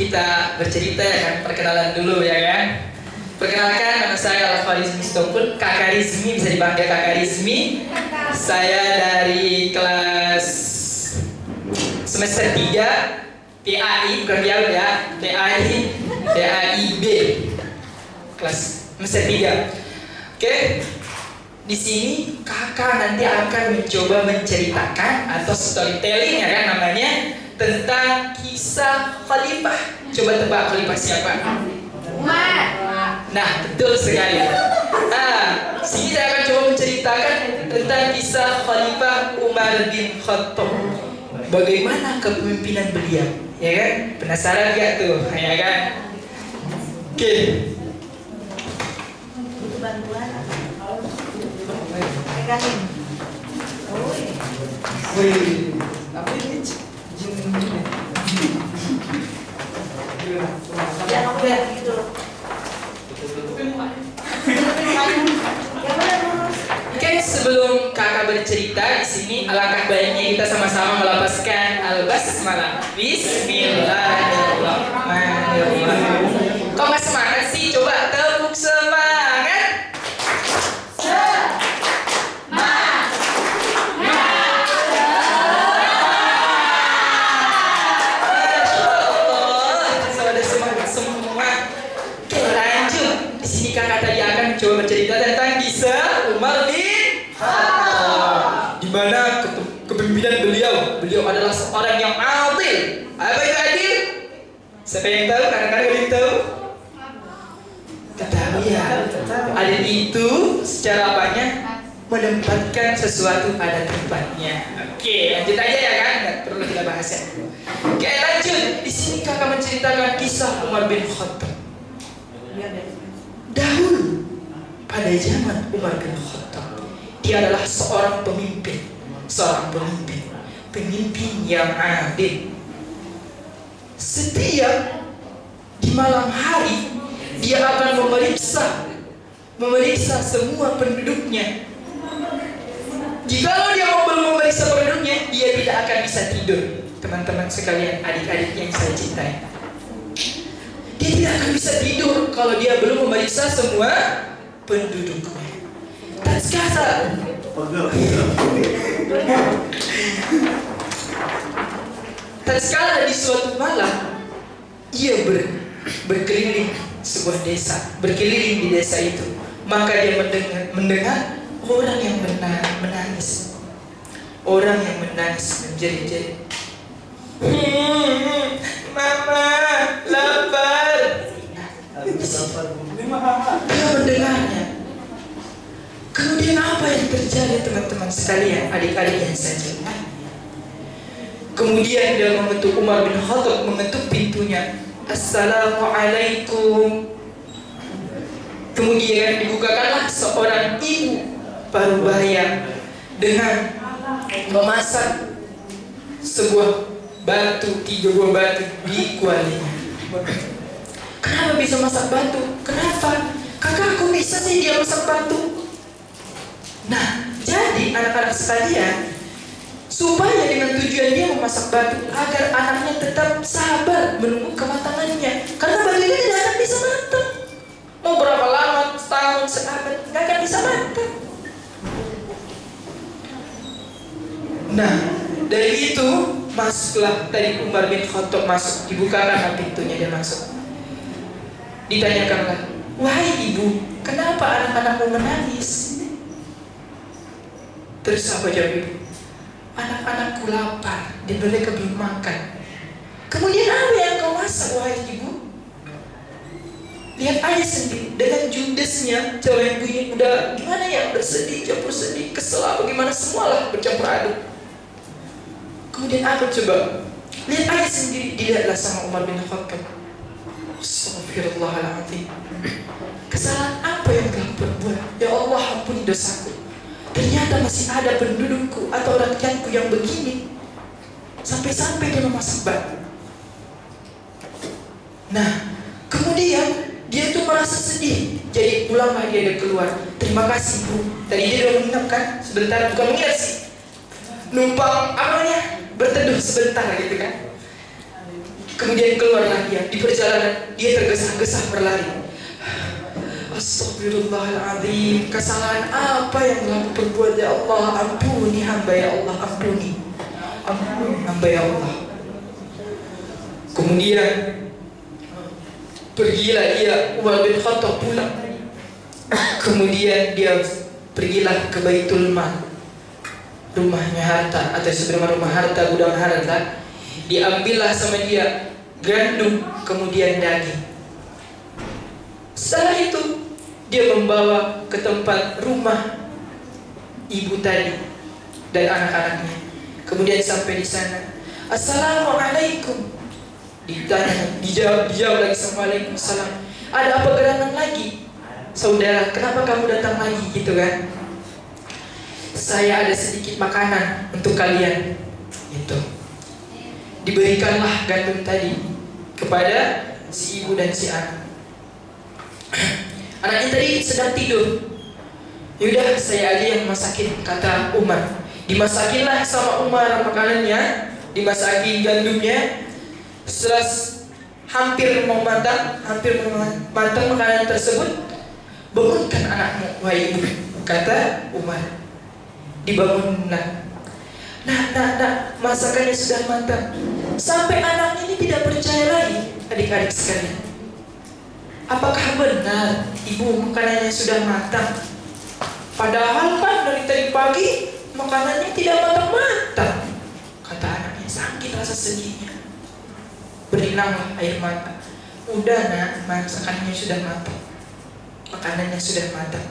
kita bercerita ya kan, perkenalan dulu ya kan. Perkenalkan, nama saya Alfa Rizmi Stopun, Kakak Rizmi, bisa dipanggil Kakak Rizmi. Saya dari kelas semester 3 PAI, bukan PAI ya, PAIB, kelas semester 3. Oke, di sini kakak nanti akan mencoba menceritakan atau storytelling ya kan namanya, tentang kisah khalifah. Coba tebak khalifah siapa? Umar. Nah, betul sekali. Sini saya akan coba menceritakan tentang kisah Khalifah Umar bin Khattab. Bagaimana kepemimpinan beliau, ya kan? Penasaran gak tuh, ya kan? Oke. Butuh bantuan. Pegangin. Wih, tapi ini Ya kamu lihat gitu. Oke, sebelum kakak bercerita di sini, alangkah baiknya kita sama-sama melapaskan al-basmalah. Bismillahirrahmanirrahim. Kok nggak semangat sih? Coba tepuk semangat. Kakak tadi akan coba bercerita tentang kisah Umar bin Khattab, di mana kepemimpinan beliau adalah seorang yang adil. Apa itu adil? Siapa yang tahu? Kadang-kadang ada yang tahu? Ketahui ya. Adil itu secara apanya? Menempatkan sesuatu pada tempatnya. Oke, lanjut aja ya kan? Nggak perlu kita bahas ya. Oke, lanjut. Di sini kakak menceritakan kisah Umar bin Khattab. Dahulu pada zaman Umar bin Khattab, dia adalah seorang pemimpin yang adil. Setiap di malam hari dia akan memeriksa semua penduduknya. Jikalau dia belum memeriksa penduduknya, dia tidak akan bisa tidur. Teman-teman sekalian, adik-adik yang saya cintai, dia tidak akan bisa tidur kalau dia belum memeriksa semua penduduknya. Tatkala di suatu malam ia berkeliling sebuah desa, berkeliling di desa itu, maka dia mendengar orang yang menangis, menjerit-jerit. Mama, lapar. Dia mendengarnya. Kemudian apa yang terjadi teman-teman sekalian, adik-adik yang saya cintai? Kemudian dia Umar bin Khattab mengetuk pintunya. Assalamualaikum. Kemudian dibukakanlah seorang ibu parubaya dengan memasak tiga buah batu di kualinya. Kenapa bisa masak batu? Kenapa? Kakak aku bisa sih dia masak batu. Nah, jadi anak-anak sekalian, supaya dengan tujuan dia memasak batu agar anaknya tetap sabar menunggu kematangannya, karena batunya tidak akan bisa matang. Mau berapa lama, setahun, seabad, nggak akan bisa matang. Nah, dari itu masuklah tadi Umar bin Khattab masuk, dibukakan pintunya, dia masuk. Ditanyakanlah, wahai ibu, kenapa anak-anakmu menangis? Terus apa jawab ibu? Anak-anakku lapar dan mereka belum makan. Kemudian apa yang kau masak wahai ibu? Lihat aja sendiri, dengan judesnya cewek yang bunyi udah gimana ya, udah sedih, campur sedih, kesel apa gimana, semualah bercampur aduk. Kemudian apa coba? Lihat aja sendiri, dilihatlah sama Umar bin Khattab. Astagfirullahaladzim. Kesalahan apa yang telah berbuat? Ya Allah, ampuni dosaku. Ternyata masih ada pendudukku atau rakyatku yang begini. Sampai-sampai dia memasak batu. Nah, kemudian dia itu merasa sedih. Jadi pulanglah dia keluar. Terima kasih bu. Tadi dia udah menginap kan? Sebentar, bukan menginap sih, numpang apa namanya, berteduh sebentar gitu kan. Kemudian keluarlah dia. Di perjalanan dia tergesa-gesa berlari. Astagfirullahaladzim, kesalahan apa yang telah aku perbuat ya Allah, ampuni hamba ya Allah, ampuni hamba ya Allah. Kemudian pergilah dia, Umar bin Khattab pulang. Kemudian dia pergilah ke Baitul Mal, rumahnya harta atau sebenarnya rumah harta, gudang harta. Diambillah sama dia gandum, kemudian daging. Setelah itu dia membawa ke tempat rumah ibu tadi dan anak-anaknya. Kemudian sampai di sana, Assalamualaikum. Ditanya, dijawab lagi, Waalaikumsalam. Ada apa gerangan lagi, saudara? Kenapa kamu datang lagi, gitu kan? Saya ada sedikit makanan untuk kalian, gitu. Diberikanlah gandum tadi kepada si ibu dan si anak. Anaknya tadi sedang tidur. Yaudah, saya aja yang masakin, kata Umar. Dimasakinlah sama Umar makanannya, dimasakin gandumnya. Setelah hampir mau matang makanan tersebut, bangunkan anakmu, wahai ibu, kata Umar. Dibangunlah. Nah, masakannya sudah matang. Sampai anak ini tidak percaya lagi, adik-adik sekalian. Apakah benar ibu makanannya sudah matang? Padahal kan dari tadi pagi makanannya tidak matang-matang, kata anaknya. Sakit rasa sedihnya, berlinanglah air mata. Udah nak, masakannya sudah matang, makanannya sudah matang.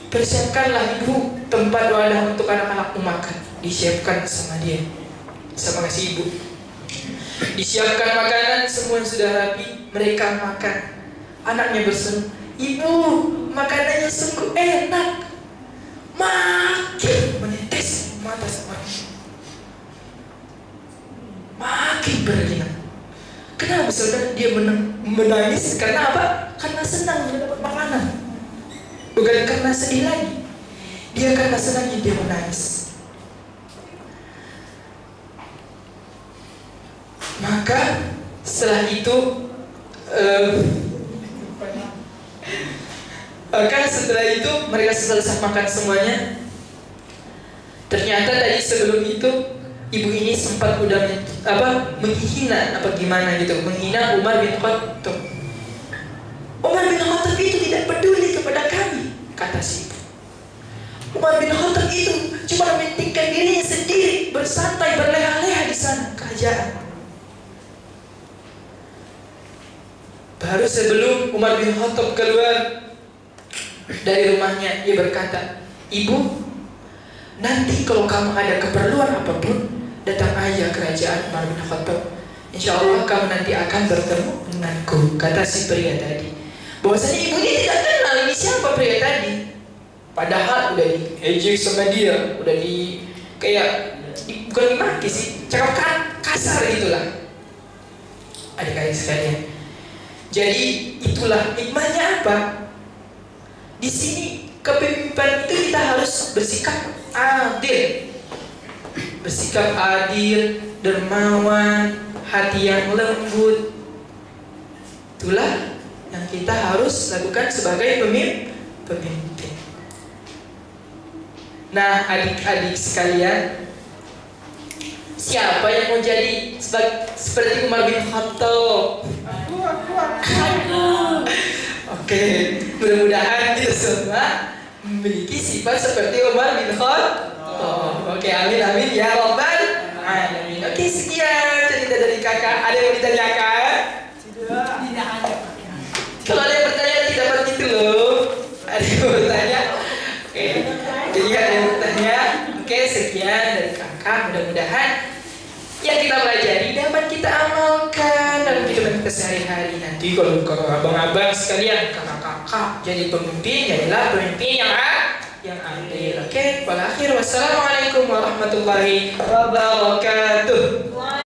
Persiapkanlah ibu tempat wadah untuk anak-anakmu makan. Disiapkan sama dia, sama si ibu. Disiapkan makanan, semua sudah rapi. Mereka makan. Anaknya berseru, ibu, makanannya sungguh enak. Makin menetes mata sama ibu, makin berlinang. Kenapa saudara? Dia menangis karena apa? Karena senang mendapat makanan, bukan karena sedih lagi. Dia karena senangnya dia menangis. Maka setelah itu mereka selesai makan semuanya. Ternyata tadi sebelum itu ibu ini sempat menghina menghina Umar bin Khattab. Umar bin Khattab itu tidak peduli kepada kami, kata si ibu. Umar bin Khattab itu cuma mementingkan dirinya sendiri, bersantai berleha-leha di sana kerajaan. Baru sebelum Umar bin Khattab keluar dari rumahnya, dia berkata, ibu, nanti kalau kamu ada keperluan apapun, datang aja kerajaan Umar bin Khattab. Insya Allah kamu nanti akan bertemu denganku, kata si pria tadi. Bahwasanya ibunya tidak kenal ini siapa pria tadi. Padahal udah diejek sama dia, udah bukan dimaki sih, cakap kasar gitulah. Adik-adik sekalian. Jadi itulah hikmahnya apa? Di sini kepemimpinan itu kita harus bersikap adil. Bersikap adil, dermawan, hati yang lembut. Itulah yang kita harus lakukan sebagai pemimpin. Nah, adik-adik sekalian, siapa yang mau jadi seperti Umar bin Khattab? Oke, mudah-mudahan kita semua memiliki sifat seperti Umar bin Khattab. Oke, amin ya Rabbal alamin. Oke, sekian cerita dari kakak. Ada yang mau ditanyakan? Tidak ada. Kalau ada yang bertanya tidak begitu loh. Ada yang bertanya? Oke, jadi ada yang bertanya. Oke, sekian dari kakak. Mudah-mudahan yang kita pelajari dapat kita amalkan dalam kehidupan kita sehari-hari. Nanti kalau abang-abang sekalian, kakak-kakak jadi pemimpin, jadilah pemimpin yang adil. Oke, pada akhir wassalamualaikum warahmatullahi wabarakatuh.